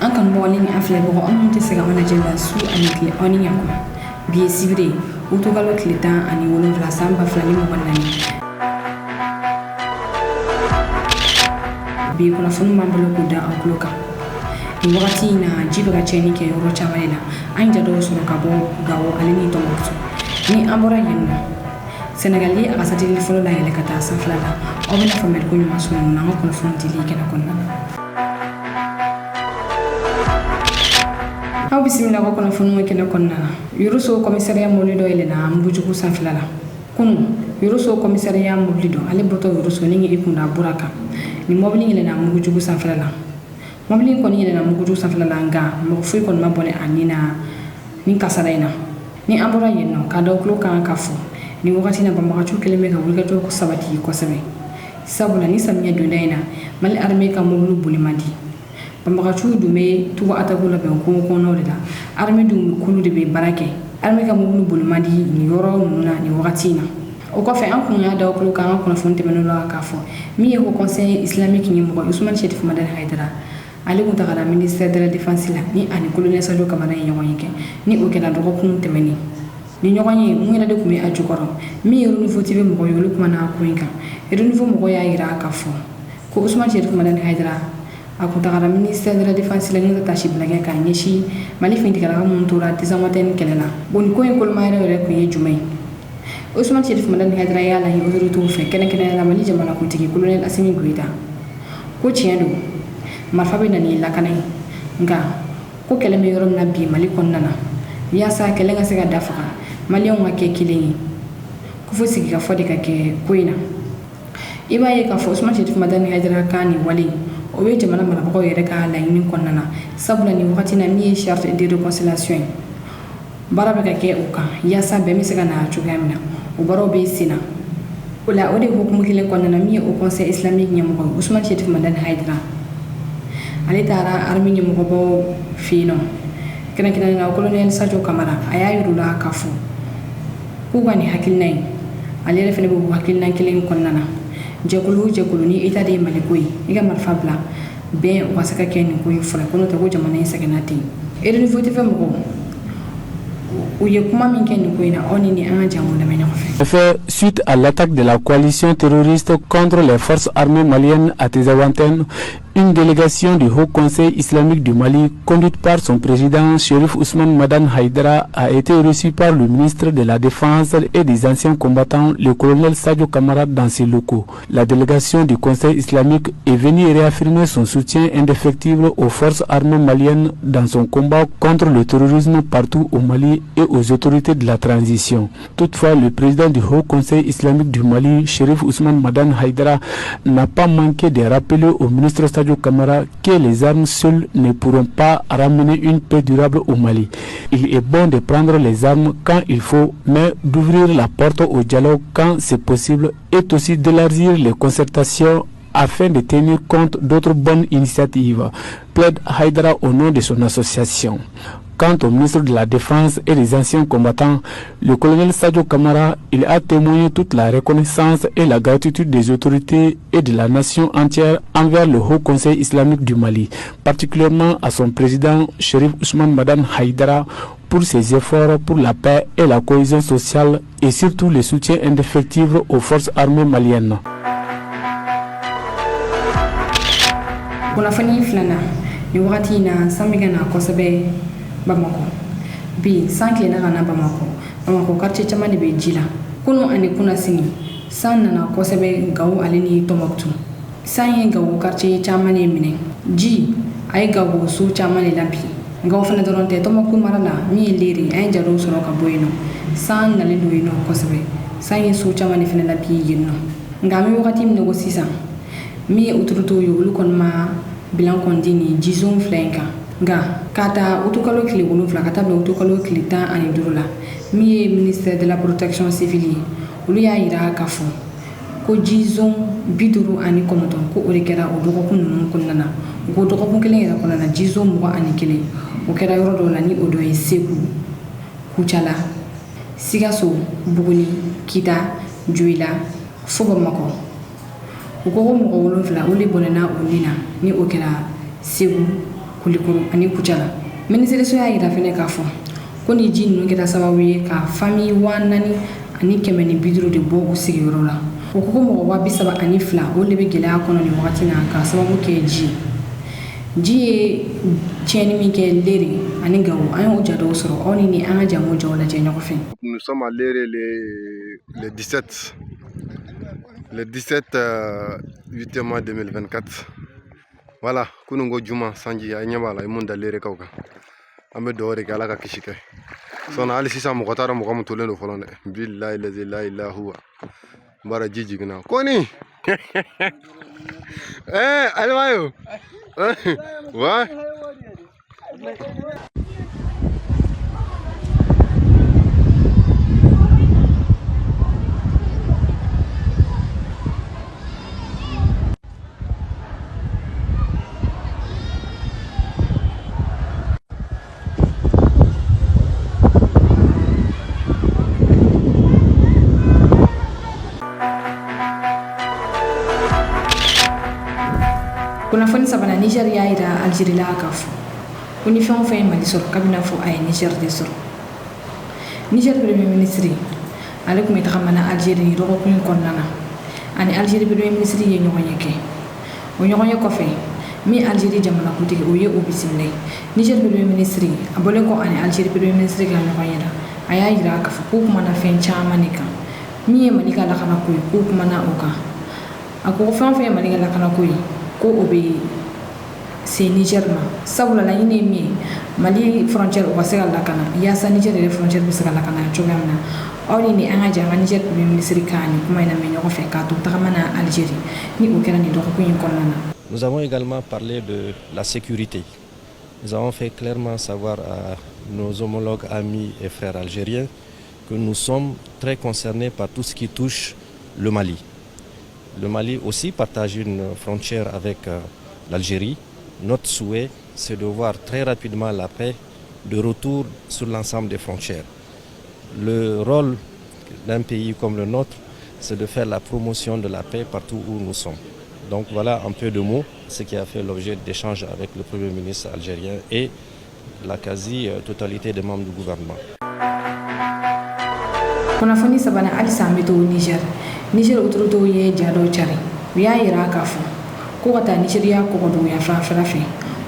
an kan bɔlen an filɛ bɔgɔ an mun tɛ se ka manajɛ la su ani tile aw ni ɲakuma bi ye sibiri wotokalo tile 17 san 2024 bi kunnafoni b'an bolo k'o da aw tulo kan nin wagati in na ji bɛ ka cɛnni kɛ yɔrɔ caman de la an ja dɔw sɔrɔ ka bɔ Gawo ale ni Tɔnbukutu ni an bɔra yen nɔ Senegal ye a ka satellite fɔlɔ la yɛlɛ ka taa sanfɛla la aw bɛna faamuyali ko ɲuman sɔrɔ mun na an ka kunnafoni dili kɛnɛ kɔnɔna na aw bisimila ko kunnafoni kɛnɛ kɔnɔna na Yoroso commissariat mobili dɔ yɛlɛnna Mugujugu sanfɛla la kunu Yoroso commissariat mobili dɔ ale bɔtɔ Yoroso ni i kunda bɔra kan ni mobili yɛlɛnna Mugujugu sanfɛla la mobili kɔni yɛlɛnna Mugujugu sanfɛla la nka mɔgɔ foyi kɔni ma bɔ a ni na ni kasara in na ni an bɔra yen nɔ ka da tulo kan ka fɔ ni wagati na banbagaciw kelen bɛ ka wulikajɔ ko sabati kosɛbɛ sabula ni samiya donda in na Mali armée ka mobili boli man di banbagaciw dun bɛ tugu ataku labɛn kungo kɔnɔnaw de la armée dun kulu de bɛ baara kɛ armée ka mobili boli man di nin yɔrɔ ninnu na nin wagati in na o kɔfɛ an kun y'a da tulo kan an ka kunnafoni tɛmɛnenw la k'a fɔ min ye Haut Conseil islamique ɲɛmɔgɔ Usman Cherif Madani Haidara ale kun tagara ministère de la défense la ni ani colonel Sadio Kamara ye ɲɔgɔn ye kɛ ni o kɛra dɔgɔkun tɛmɛnen ni ɲɔgɔn ye mun yɛrɛ de kun bɛ a jukɔrɔ min ye Renouveau TV mɔgɔ ye olu kumana ko in kan Renouveau mɔgɔ y'a yira k'a fɔ ko Usman Cherif Madani Haidara a kun tagara ministère de la défense la ni ka tasi bila kɛ k'a ɲɛsin Mali finitigalaka minnu tora désamantenne kɛlɛ la bon nin ko in koloma yɛrɛ kun ye jumɛn ye Usman Cherif Madani Haidara y'a laɲini autorités fɛ kɛnɛkɛnɛ la Mali jamanakuntigi colonel Assimi Goïta ko tiɲɛ don marifa bɛ na ni lakana ye nka ko kɛlɛ bɛ yɔrɔ min na bi Mali kɔnɔna na yaasa kɛlɛ ka se ka dafaga Malienw ka kɛ kelen ye ko fo sigikafɔ de ka kɛ ko in na i b'a ye k'a fɔ Usman Cherif Madani Haidara ka nin wale o bɛ jamana marabagaw yɛrɛ ka laɲini kɔnɔna na sabula nin wagati na min ye charte de réconciliation ye baara bɛ ka kɛ o kan yaasa bɛn bɛ se ka na cogoya min na o baaraw bɛ sen na o la o de hukumu kelen kɔnɔna na min ye Haut Conseil islamique ɲɛmɔgɔ Usman Cherif Madani Haidara ale taara armée ɲɛmɔgɔbaw fɛ yen nɔ kɛrɛnkɛrɛnnen na colonel Sadio Kamara a y'a yir'u la k'a fɔ k'u ka nin hakilina ye ale yɛrɛ fana bɛ o hakilina kelen kɔnɔna na jɛkulu o jɛkulu ni état de ye Mali ko ye i ka marifa bila bɛn o ka se ka kɛ nin ko in fɔlɔ ko n'o tɛ ko jamana in sɛgɛnna ten Renouveau TV mɔgɔw u ye kuma min kɛ nin ko in na aw ni an ka jango lamɛn ɲɔgɔn fɛ. Fait suite à l'attaque de la coalition terroriste contre les forces armées maliennes à Tezawanten, une délégation du Haut Conseil islamique du Mali, conduite par son président Cherif Ousmane Madani Haidara, a été reçue par le ministre de la Défense et des anciens combattants, le colonel Sadio Kamara, dans ses locaux. La délégation du Conseil islamique est venue réaffirmer son soutien indéfectible aux forces armées maliennes dans son combat contre le terrorisme partout au Mali et aux autorités de la transition. Toutefois, le président du Haut Conseil islamique du Mali, Cherif Ousmane Madani Haidara, n'a pas manqué de rappeler au ministre Sadio Kamara que les armes seules ne pourront pas ramener une paix durable au Mali. Il est bon de prendre les armes quand il faut, mais d'ouvrir la porte au dialogue quand c'est possible et aussi d'élargir les concertations afin de tenir compte d'autres bonnes initiatives, plaide Haidara au nom de son association. Quant au ministre de la Défense et des anciens combattants, le colonel Sadio Kamara, il a témoigné toute la reconnaissance et la gratitude des autorités et de la nation entière envers le Haut Conseil islamique du Mali, particulièrement à son président Cherif Ousmane Madani Haidara pour ses efforts pour la paix et la cohésion sociale et surtout le soutien indéfectible aux forces armées maliennes. Kunnafoni filanan ni wagati in na san bɛ ka na kosɛbɛ Bamako bi san tilenna ka na Bamako quartier caman de bɛ ji la kunu ani kunasini san nana kosɛbɛ Gawo ale ni Tɔnbukutu san ye Gawo quartier caman de minɛ ji a ye Gawo so caman de labi Gawo fana dɔrɔn tɛ Tɔnbukutu mara la min ye Lere an ye jalow sɔrɔ ka bɔ yen nɔ san nalen don yen nɔ kosɛbɛ san ye so caman de fana labi yen nɔ nka an bɛ wagati min na ko sisan min ye autorités ye olu kɔni ma bilan kɔni di nin ji zone fila in kan nka k'a ta wotokalo tile 7 ka taa bila wotokalo tile 15 la min ye ministère de la protection civile ye olu y'a yira k'a fɔ ko ji zone 59 ko o de kɛra o dɔgɔkun ninnu kɔnɔna na u ko dɔgɔkun kelen yɛrɛ kɔnɔna na ji zone 21 o kɛra yɔrɔ dɔw la ni o dɔ ye Segu Kucala Sikaso Buguni Kita Joila fo Bamako ko ko mo ko wolonfila o le bonena o nina ni o kɛra Segu Kulikoro ani Kucala ministre so ya yira fene ka fɔ ko ni ji ninnu kɛra sababu ye ka famille 4 ani 150 de bɔ u sigiyɔrɔ la o ko mɔgɔ 32 o le bɛ gɛlɛya kɔnɔ ni wagati na ka sababu kɛ ji ye tiɲɛni min kɛ Lere ani Gawo an y'o ja dɔw sɔrɔ aw ni an ka jamu jaw lajɛ ɲɔgɔn fɛ. Nous sommes à Lere le 17 8 mois 2024. Voilà, kunungo juma sanji ya nyabala imunda Lere kawka. Ame dore kala ka kishike. Sona ali sisa mo kotara mo kam tolendo folone. Billahi la ilaha huwa. Bara jiji gina. Koni. Alwayo. Wa? Kunnafoni sabana Niger ya ira Algeria la ka fɔ ko ni fɛn o fɛn Mali sɔrɔ kabina fɔ a ye Niger de sɔrɔ. Niger premier ministre ale kun bɛ tagamana Algerie ni dɔgɔkun kɔnɔna na ani Algerie premier ministre ye ɲɔgɔn ye kɛ o ɲɔgɔn ye kɔfɛ min Algerie jamana kuntigi o ye o bisimila Niger premier ministre a bɔlen kɔ ani Algerie premier ministre ka ɲɔgɔn ye la a y'a yira k'a fɔ k'u kumana fɛn caman de kan min ye Mali ka lakana ko ye k'u kumana o kan a ko fɛn o fɛn ye Mali ka lakana ko ye ko o be se Niger ma sabula la ɲini min ye Mali frontière o ka se ka lakana yaasa Niger yɛrɛ frontière bɛ se ka lakana cogoya min na aw ni an ka jɛ an ka Niger premier ministre kan ni kuma in lamɛn ɲɔgɔn fɛ k'a to tagamana Algérie ni o kɛra nin dɔgɔkun in kɔnɔna na. Nous avons également parlé de la sécurité. Nous avons fait clairement savoir à nos homologues, amis et frères algériens que nous sommes très concernés par tout ce qui touche le Mali. Le Mali aussi partage une frontière avec l'Algérie. Notre souhait, c'est de voir très rapidement la paix de retour sur l'ensemble des frontières. Le rôle d'un pays comme le nôtre, c'est de faire la promotion de la paix partout où nous sommes. Donc voilà un peu de mots, ce qui a fait l'objet d'échanges avec le Premier ministre algérien et la quasi-totalité des membres du gouvernement. Kunnafoni sabana alisa an bɛ to Niger autoritew ye ja dɔw cari u y'a yira k'a fɔ ko ka taa Nigeriya kɔgɔduguya fanfɛla fɛ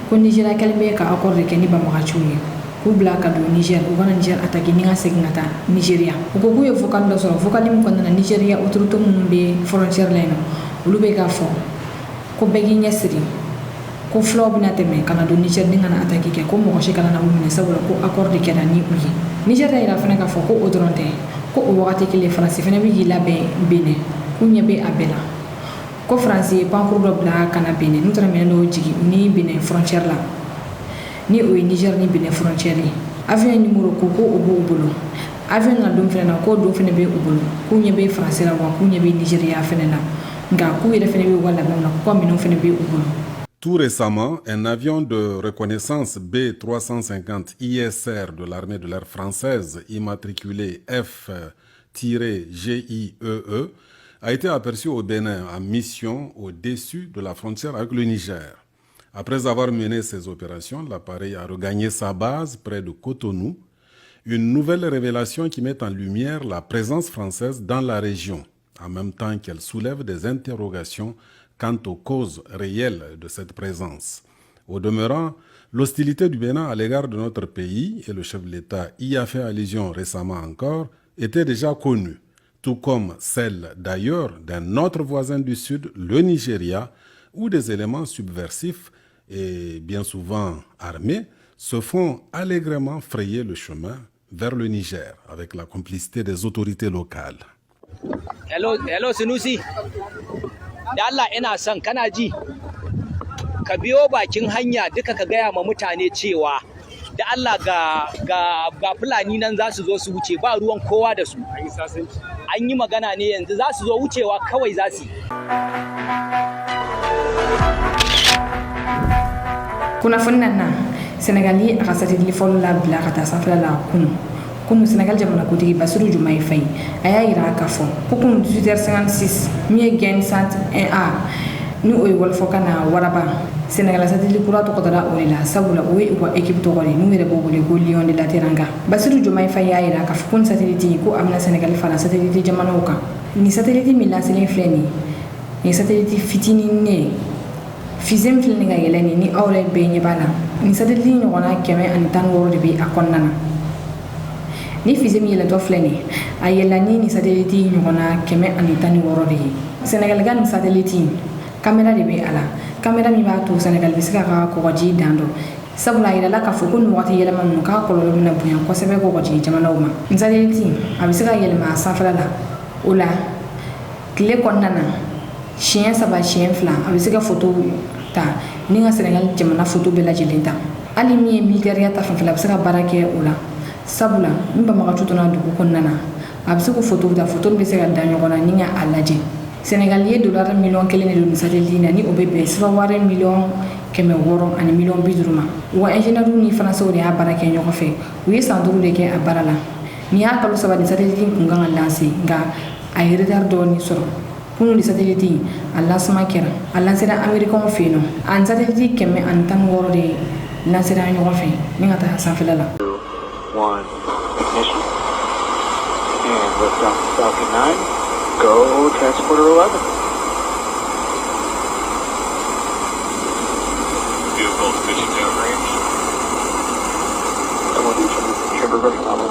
ko Nigeriya kɛlen bɛ ka accord de kɛ ni banbagaciw ye k'u bila ka don Niger u kana Niger attaquer ni ka segin ka taa Nigeriya u ko k'u ye vocal dɔ sɔrɔ vocal min kɔnɔna na Nigeriya autorité minnu bɛ frontière la yen nɔ olu bɛ k'a fɔ ko bɛɛ k'i ɲɛsiri ko fulaw bɛna tɛmɛ ka na don Niger ni kana attaquer kɛ ko mɔgɔ si kana na u minɛ sabula ko accord de kɛra ni u ye Niger y'a yira fana k'a fɔ ko o dɔrɔn tɛ ko o wagati kelen Faransi fana bɛ k'i labɛn Benin k'u ɲɛ bɛ a bɛɛ la ko Faransi ye pankuru dɔ bila ka na Benin n'u taara minɛn dɔw jigin ni Benin frontière la ni o ye Niger ni Benin frontière ye avion numéro ko o b'u bolo avion na don fana na k'o don fana bɛ u bolo k'u ɲɛ bɛ Faransi la wa k'u ɲɛ bɛ Nigeriya fana na nka k'u yɛrɛ fana bɛ u ka labɛnw na k'u ka minɛnw fana bɛ u bolo. Tout récemment, un avion de reconnaissance B350 ISR de l'armée de l'air française, immatriculé F-GIEE, a été aperçu au Bénin en mission au-dessus de la frontière avec le Niger. Après avoir mené ces opérations, l'appareil a regagné sa base près de Cotonou, une nouvelle révélation qui met en lumière la présence française dans la région, en même temps qu'elle soulève des interrogations quant aux causes réelles de cette présence. Au demeurant, l'hostilité du Bénin à l'égard de notre pays, et le chef de l'État y a fait allusion récemment encore, était déjà connue, tout comme celle d'ailleurs d'un autre voisin du Sud, le Nigeria, où des éléments subversifs et bien souvent armés se font allègrement frayer le chemin vers le Niger avec la complicité des autorités locales. Hello Sunusi. Da Allah ina son kana ji ka biyo bakin hanya duka ka gaya ma mutane cewa da Allah ga fulani nan za su zo su wuce ba ruwan kowa da su an yi magana ne yanzu za su zo wucewa kawai za su kunnafoni nan Senegal ye a ka satellite fɔlɔ labila ka taa sanfɛla la kunu kunu Sénégal jamana kutigi Bassirou Diomaye Faye a y'a yira k'a fɔ ko kunu 18h56 min ye gain centre 1A ni o ye wɔlɔfɔ ka na waraba Sénégal satellite kura tɔgɔ dara o de la sabula o ye u ka équipe tɔgɔ de n'u yɛrɛ b'o wele ko Lion de la Teranga. Bassirou Diomaye Faye y'a yira k'a fɔ ko nin satellite ko a bɛna Sénégal fara satellite jamanaw kan. Ni satellite min lancelen filɛ nin ye satellite fitinin ne fusée min filɛ nin ka yɛlɛ nin ni aw yɛrɛ bɛɛ ɲɛ b'a la ni satellite ɲɔgɔnna 116 de bɛ a kɔnɔna na. Ni fusée min yɛlɛtɔ filɛ nin a yɛlɛla ni satellite ɲɔgɔnna 116 de ye. Sénégal ka nin satellite caméra de bɛ a la caméra min b'a to Sénégal bɛ se ka kɔgɔji dan dɔn sabula a yirala k'a fɔ ko nin wagati yɛlɛma ninnu k'a kɔlɔlɔ bɛna bonya kosɛbɛ kɔgɔji jamanaw ma. Nin satellite a bɛ se ka yɛlɛma a sanfɛla la o la tile kɔnɔna na siɲɛ 3 siɲɛ 2 a bɛ se ka photo ta ni ka Sénégal jamana photo bɛɛ lajɛlen ta hali min ye militaire ta fanfɛla a bɛ se ka baara kɛ o la sabula ni Banbagatɔ donna dugu kɔnɔna na a bɛ se ko photo ta photo bɛ se ka da ɲɔgɔn na ni ka a lajɛ. Sénégal ye $1 million de don satellite na ni o bɛ bɛn $600 million ani $50 ma. Wa ingénieur ni français de y'a baara kɛ ɲɔgɔn fɛ u ye san 5 de kɛ a baara la ni y'a kalo 3 ni satellite kun kan ka lancer nka a ye retard dɔɔni sɔrɔ. Kunu ni satellite a lancement kɛra a lancera américain fɛ yen nɔ a ni satellite 116 de lancera ɲɔgɔn fɛ ni ka taa sanfɛla la. 1 ignition and lift off Falcon 9. Go Transporter 11. Vehicle switching downrange. I want to chamber brush level.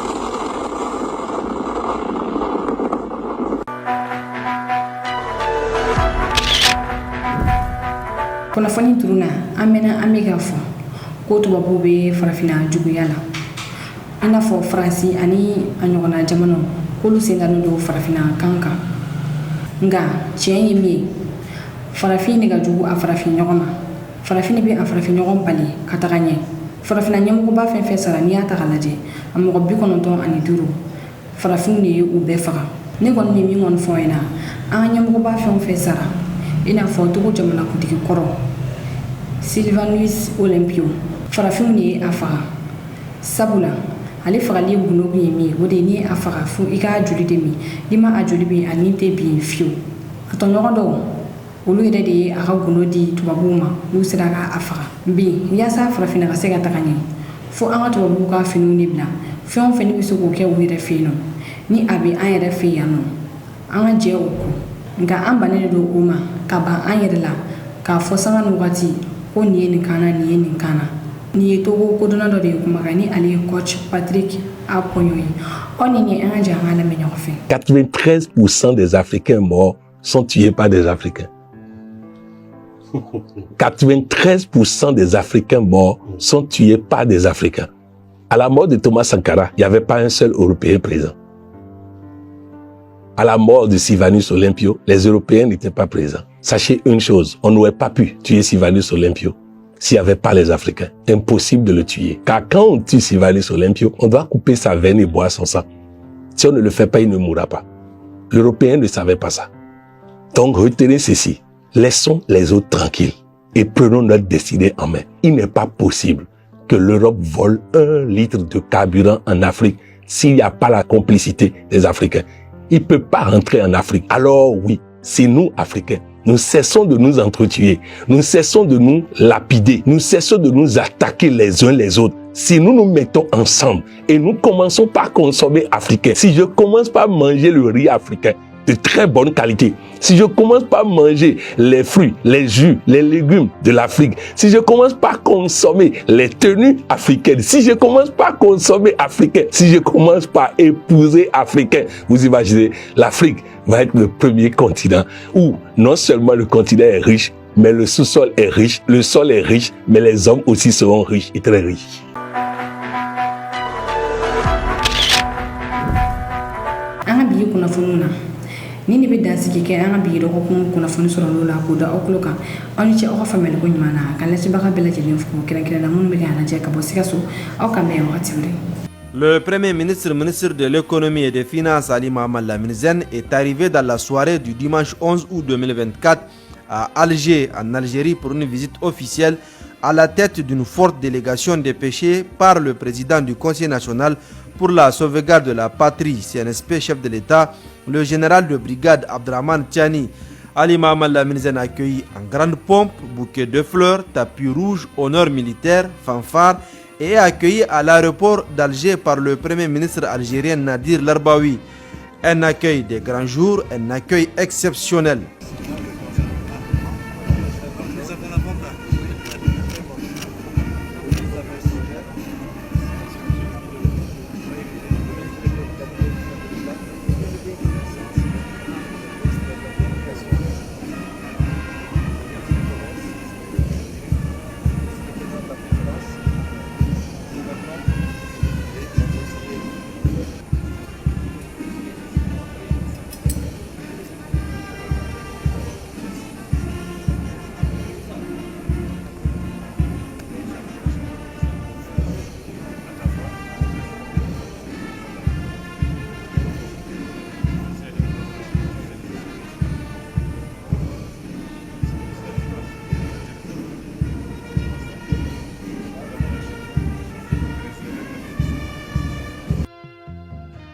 Kunnafoni turuna an bɛ k'a fɔ ko tubabu bɛ farafina juguya la i n'a fɔ Faransi ani a ɲɔgɔnna jamanaw k'olu sen dalen don farafina kan kan nka tiɲɛ ye min ye farafin de ka jugu a farafin ɲɔgɔn ma farafin de bɛ a farafin ɲɔgɔn bali ka taga ɲɛ farafina ɲɛmɔgɔba fɛn fɛn sara n'i y'a ta k'a lajɛ a mɔgɔ 95 farafin de ye u bɛɛ faga ne kɔni bɛ min kɔni fɔ ɲɛna an ka ɲɛmɔgɔba fɛn fɛn sara i n'a fɔ Togo jamana kuntigi kɔrɔ Sylvanus Olympio farafin de ye a faga sabula ale fagali gundo bi ye min o de ni a faga fo i ka joli de min ni ma a joli bi a ni tɛ bin fiyewu a tɔɲɔgɔn dɔw olu yɛrɛ de ye a ka gundo di tubabuw ma n'u sera ka a faga bi yaasa farafina ka se ka taga ɲɛ fo an ka tubabuw ka finiw de bila fɛn o fɛn bɛ se k'o kɛ u yɛrɛ fɛ yen nɔ ni a bɛ an yɛrɛ fɛ yan nɔ an ka jɛ o kɔ nka an bannen de don o ma ka ban an yɛrɛ la k'a fɔ sanga ni wagati ko nin ye nin kana nin ye nin kana. Ni Togo kodonna dɔ de ye kumakan ni ale ye coach Patrick Apoyo ye ɔni ni an ka jɛ an ka lamɛn ɲɔgɔn fɛ. 93% des Africains morts sont tués par des Africains. 93% des Africains morts sont tués par des Africains. À la mort de Thomas Sankara, il n'y avait pas un seul Européen présent. À la mort de Sylvanus Olympio, les Européens n'étaient pas présents. Sachez une chose, on n'aurait pas pu tuer Sylvanus Olympio s'il n'y avait pas les Africains. Impossible de le tuer. Car quand on tue Sylvanus Olympio, on doit couper sa veine et boire son sang. Si on ne le fait pas, il ne mourra pas. L'Européen ne savait pas ça. Donc retenez ceci. Laissons les autres tranquilles et prenons notre destinée en main. Il n'est pas possible que l'Europe vole 1 litre de carburant en Afrique s'il n'y a pas la complicité des Africains. Il ne peut pas rentrer en Afrique. Alors oui, c'est nous, Africains. Nous cessons de nous entretuer. Nous cessons de nous lapider. Nous cessons de nous attaquer les uns les autres. Si nous nous mettons ensemble et nous commençons par consommer africain, si je commence par manger le riz africain de très bonne qualité, si je commence par manger les fruits, les jus, les légumes de l'Afrique, si je commence par consommer les tenues africaines, si je commence par consommer africain, si je commence par épouser africain, vous imaginez, l'Afrique va être le premier continent où non seulement le continent est riche, mais le sous-sol est riche, le sol est riche, mais les hommes aussi seront riches et très riches. ni ne bɛ dansigi kɛ an ka bi dɔgɔkun kunnafoni sɔrɔli la k'o da aw tulo kan aw ni ce aw ka faamuyali ko ɲuman na ka lasɛbaga bɛɛ lajɛlen fo kɛrɛnkɛrɛnna minnu bɛ k'an lajɛ ka bɔ Sikaso aw ka mɛn wagati wɛrɛ. Le Premier ministre de l'économie et des finances, Ali Mohamed Lamine Zen, est arrivé dans la soirée du dimanche 11 août 2024 à Alger, en Algérie, pour une visite officielle à la tête d'une forte délégation dépêchée par le président du Conseil national pour la sauvegarde de la patrie, CNSP, chef de l'État, le général de brigade Abdraman Tchani. Ali Mohamed Lamine accueilli en grande pompe, bouquet de fleurs, tapis rouge, honneur militaire, fanfare et accueilli à l'aéroport d'Alger par le premier ministre algérien Nadir Larbaoui. Un accueil des grands jours, un accueil exceptionnel.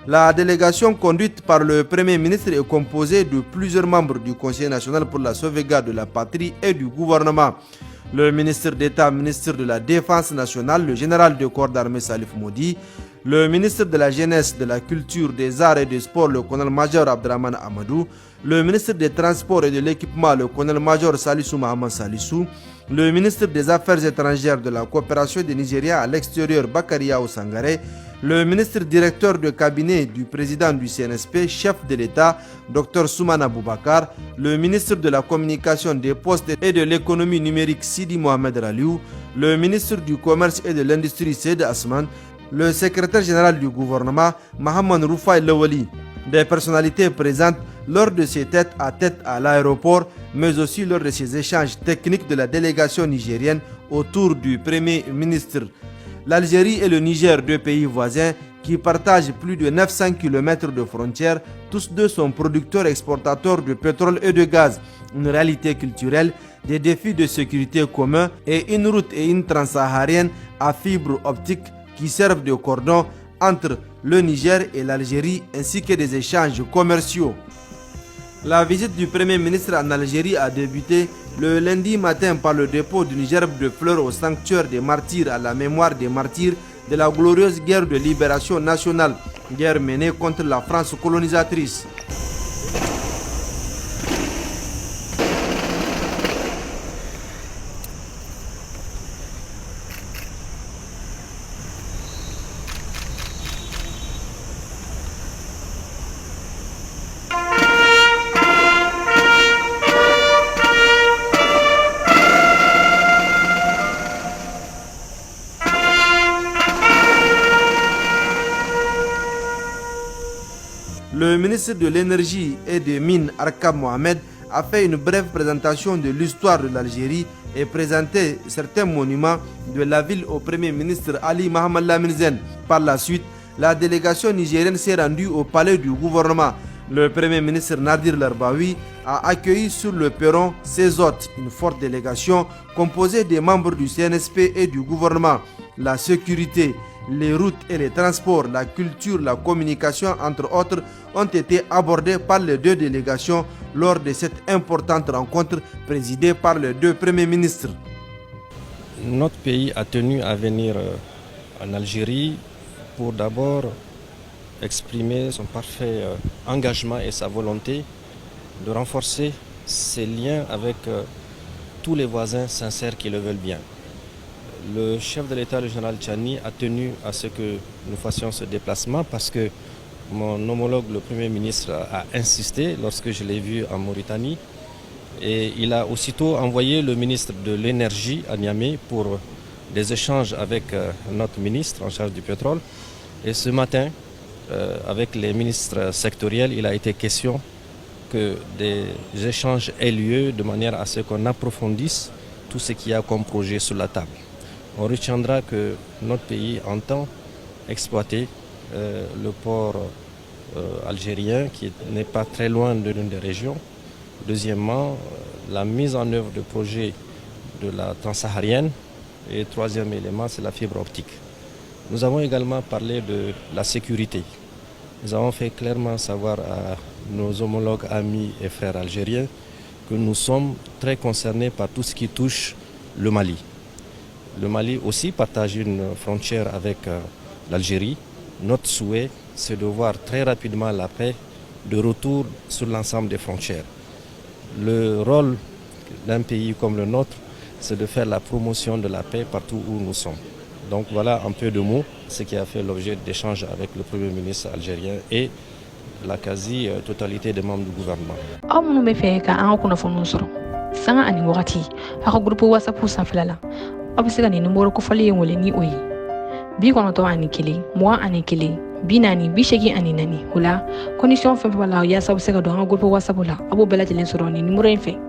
La délégation conduite par le Premier ministre est composée de plusieurs membres du Conseil national pour la sauvegarde de la patrie et du gouvernement. Le ministre d'État, ministre de la Défense nationale, le général de corps d'armée Salif Moudi, le ministre de la Jeunesse, de la Culture, des Arts et des Sports, le colonel-major Abdraman Amadou, le ministre des Transports et de l'Équipement, le colonel-major Salissou Mahaman Salissou, le ministre des Affaires étrangères, de la coopération des Nigériens à l'extérieur, Bakaria Osangare, le ministre directeur de cabinet du président du CNSP, chef de l'État, Dr Soumana Boubakar, le ministre de la Communication, des Postes et de l'Économie numérique, Sidi Mohamed Raliou, le ministre du Commerce et de l'Industrie, Seyd Asman, le secrétaire général du gouvernement, Mahaman Roufaï Lawali. Des personnalités présentes lors de ces tête-à-tête à l'aéroport, mais aussi lors de ces échanges techniques de la délégation nigérienne autour du Premier ministre. L'Algérie et le Niger, deux pays voisins qui partagent plus de 900 km de frontières, tous deux sont producteurs et exportateurs de pétrole et de gaz. Une réalité culturelle, des défis de sécurité communs et une route et une transsaharienne à fibre optique qui servent de cordon entre le Niger et l'Algérie ainsi que des échanges commerciaux. La visite du Premier ministre en Algérie a débuté le lundi matin par le dépôt d'une gerbe de fleurs au sanctuaire des martyrs à la mémoire des martyrs de la glorieuse guerre de libération nationale, guerre menée contre la France colonisatrice. Le ministre de l'Énergie et des Mines, Arkab Mohamed, a fait une brève présentation de l'histoire de l'Algérie et présenté certains monuments de la ville au Premier ministre Ali Mohamed Lamine. Par la suite, la délégation nigérienne s'est rendue au palais du gouvernement. Le Premier ministre Nadir Larbaoui a accueilli sur le perron ses hôtes, une forte délégation composée des membres du CNSP et du gouvernement. La sécurité, les routes et les transports, la culture, la communication, entre autres, ont été abordés par les deux délégations lors de cette importante rencontre présidée par les deux premiers ministres. Notre pays a tenu à venir en Algérie pour d'abord exprimer son parfait engagement et sa volonté de renforcer ses liens avec tous les voisins sincères qui le veulent bien. Le chef de l'État, le général Tchani, a tenu à ce que nous fassions ce déplacement parce que mon homologue, le Premier ministre, a insisté lorsque je l'ai vu en Mauritanie. Et il a aussitôt envoyé le ministre de l'Énergie à Niamey pour des échanges avec notre ministre en charge du pétrole. Et ce matin, avec les ministres sectoriels, il a été question que des échanges aient lieu de manière à ce qu'on approfondisse tout ce qu'il y a comme projet sur la table. On retiendra que notre pays entend exploiter le port algérien qui n'est pas très loin de l'une des régions. Deuxièmement, la mise en œuvre de projets de la transsaharienne Et troisième élément, c'est la fibre optique. Nous avons également parlé de la sécurité. Nous avons fait clairement savoir à nos homologues, amis et frères algériens que nous sommes très concernés par tout ce qui touche le Mali. Le Mali aussi partage une frontière avec l'Algérie. Notre souhait, c'est de voir très rapidement la paix de retour sur l'ensemble des frontières. Le rôle d'un pays comme le nôtre, c'est de faire la promotion de la paix partout où nous sommes. Donc voilà un peu de mots, ce qui a fait l'objet d'échanges avec le Premier ministre algérien et la quasi-totalité des membres du gouvernement. Bi kɔnɔntɔn ani kelen, mugan ani kelen, bi naani, bi seegin ani naani. O la condition fɛn fɛn b'a la yaasa a bɛ se ka don an ka groupe WhatsApp la a b'o bɛɛ lajɛlen sɔrɔ nin numéro in fɛ.